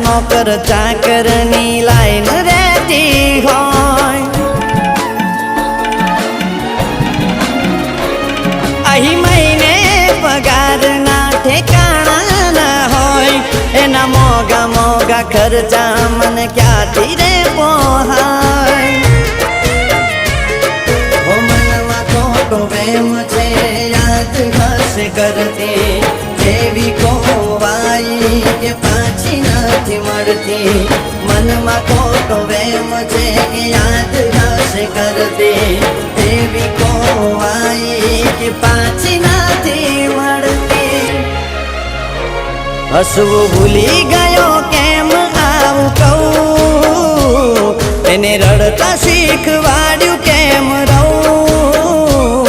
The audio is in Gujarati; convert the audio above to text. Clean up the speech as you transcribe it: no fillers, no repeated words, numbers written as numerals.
નોકર ચાકરની લાઈન રહેતી હોય અહીં મહિને પગારના ઠેકાણા ના હોય એના મોગા મોગા ખર્ચા મને ક્યાંથી રે પોહાય ઓ મનમાં ખોટો વેમ છે યાદ હશે કરતી જેવી ખોવાઈ કે પાછી નથી મળતી મનમાં ખોટો વેમ છે યાદ હશે કરતી જેવી ખોવાઈ કે પાછી નથી મળતી હસવું ભૂલી ગયો કેમ આવું કહું એને રડતા શીખવાડ્યું